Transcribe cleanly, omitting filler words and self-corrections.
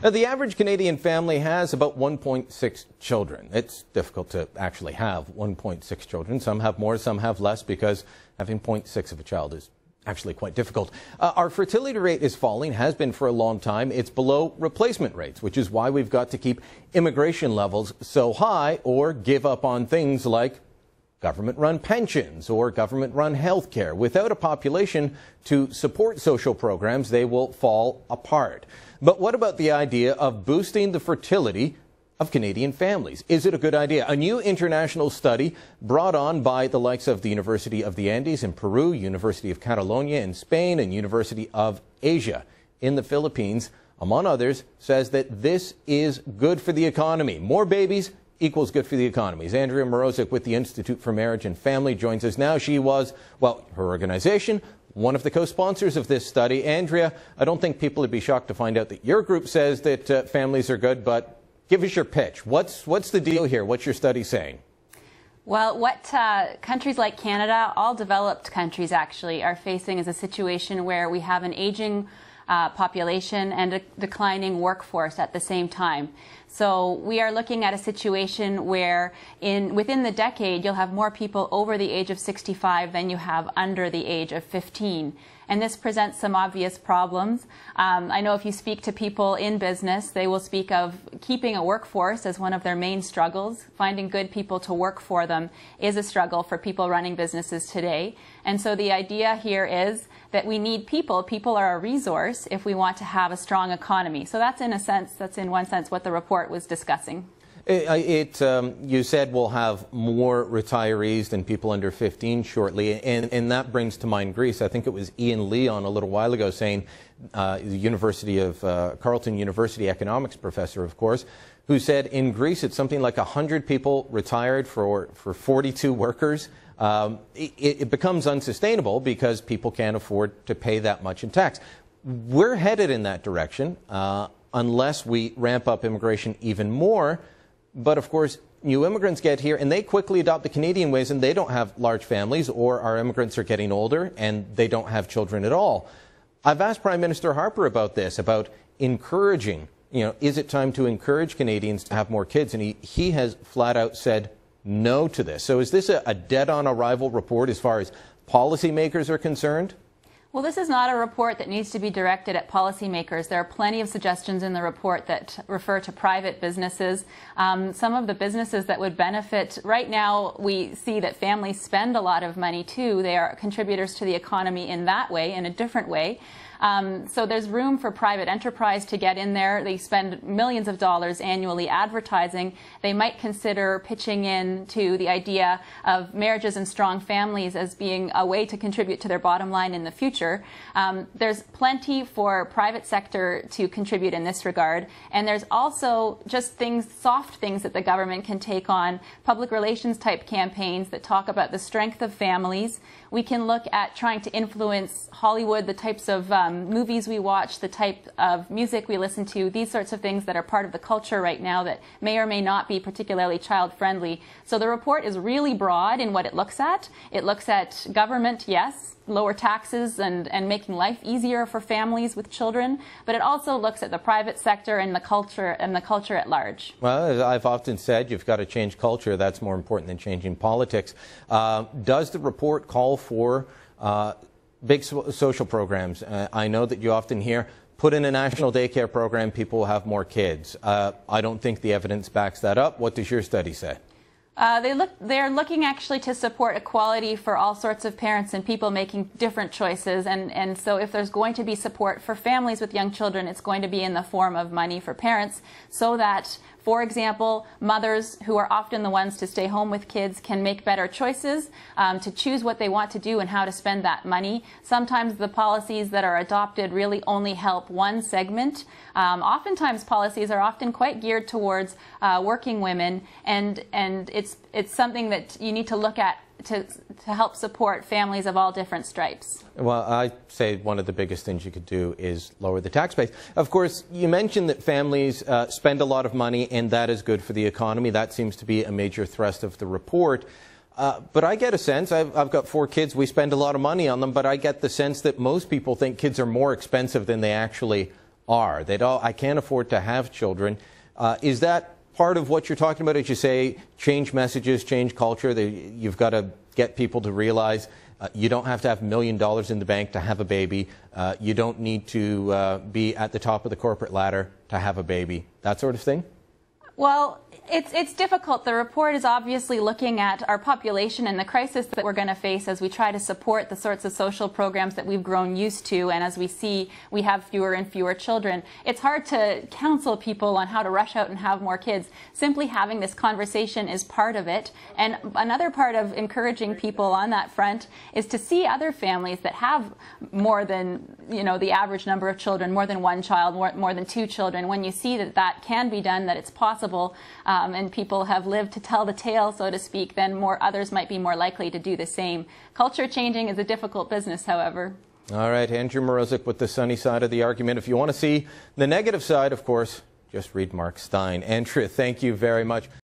Now, the average Canadian family has about 1.6 children. It's difficult to actually have 1.6 children. Some have more, some have less, because having 0.6 of a child is actually quite difficult. Our fertility rate is falling, has been for a long time. It's below replacement rates, which is why we've got to keep immigration levels so high or give up on things like government-run pensions or government-run health care. Without a population to support social programs, they will fall apart. But what about the idea of boosting the fertility of Canadian families? Is it a good idea? A new international study brought on by the likes of the University of the Andes in Peru, University of Catalonia in Spain, and University of Asia in the Philippines, among others, says that this is good for the economy. More babies equals good for the economy. Andrea Mrozek with the Institute for Marriage and Family joins us now. She was, well, her organization, one of the co-sponsors of this study. Andrea, I don't think people would be shocked to find out that your group says that families are good, but give us your pitch. What's the deal here? What's your study saying? Well, what countries like Canada, all developed countries actually, are facing is a situation where we have an aging population and a declining workforce at the same time. So we are looking at a situation where within the decade you'll have more people over the age of 65 than you have under the age of 15. And this presents some obvious problems. I know if you speak to people in business, they will speak of keeping a workforce as one of their main struggles. Finding good people to work for them is a struggle for people running businesses today. And so the idea here is that we need people. People are a resource if we want to have a strong economy. So that's in one sense what the report was discussing. You said we'll have more retirees than people under 15 shortly, and that brings to mind Greece. I think it was Ian Lee on a little while ago saying, the University of Carleton University economics professor, of course, who said in Greece it's something like 100 people retired for 42 workers. It becomes unsustainable because people can't afford to pay that much in tax. We're headed in that direction unless we ramp up immigration even more. But of course, new immigrants get here and they quickly adopt the Canadian ways, and they don't have large families, or our immigrants are getting older and they don't have children at all. I've asked Prime Minister Harper about this, about encouraging, is it time to encourage Canadians to have more kids? And he has flat out said no to this. So is this a dead-on-arrival report as far as policymakers are concerned? Well, this is not a report that needs to be directed at policymakers. There are plenty of suggestions in the report that refer to private businesses. Some of the businesses that would benefit, right now we see that families spend a lot of money too. They are contributors to the economy in that way, in a different way. So there's room for private enterprise to get in there. They spend millions of dollars annually advertising. They might consider pitching in to the idea of marriages and strong families as being a way to contribute to their bottom line in the future. There's plenty for private sector to contribute in this regard. And there's also just soft things that the government can take on, public relations type campaigns that talk about the strength of families. We can look at trying to influence Hollywood, the types of movies we watch, the type of music we listen to, these sorts of things that are part of the culture right now that may or may not be particularly child-friendly. So the report is really broad in what it looks at. It looks at government, yes, lower taxes and making life easier for families with children, but it also looks at the private sector and the culture at large. Well, as I've often said, you've got to change culture. That's more important than changing politics. Does the report call for big social programs? I know that you often hear, put in a national daycare program, people will have more kids. I don't think the evidence backs that up. What does your study say? They're looking actually to support equality for all sorts of parents and people making different choices. And so if there's going to be support for families with young children, it's going to be in the form of money for parents so that, for example, mothers who are often the ones to stay home with kids can make better choices to choose what they want to do and how to spend that money. Sometimes the policies that are adopted really only help one segment. Oftentimes policies are often quite geared towards working women, and it's something that you need to look at to help support families of all different stripes. Well, I say one of the biggest things you could do is lower the tax base. Of course, you mentioned that families spend a lot of money, and that is good for the economy. That seems to be a major thrust of the report. But I get a sense, I've got 4 kids, we spend a lot of money on them, but I get the sense that most people think kids are more expensive than they actually are. I can't afford to have children. Is that part of what you're talking about as you say, change messages, change culture? You've got to get people to realize you don't have to have $1 million in the bank to have a baby. You don't need to be at the top of the corporate ladder to have a baby. That sort of thing? Well, it's difficult. The report is obviously looking at our population and the crisis that we're going to face as we try to support the sorts of social programs that we've grown used to, and as we see we have fewer and fewer children. It's hard to counsel people on how to rush out and have more kids. Simply having this conversation is part of it. And another part of encouraging people on that front is to see other families that have more than, the average number of children, more than one child, more than two children. When you see that that can be done, that it's possible, and people have lived to tell the tale, so to speak, then others might be more likely to do the same. Culture changing is a difficult business, however. All right, Andrea Mrozek with the sunny side of the argument. If you want to see the negative side, of course, just read Mark Steyn. Andrea, thank you very much.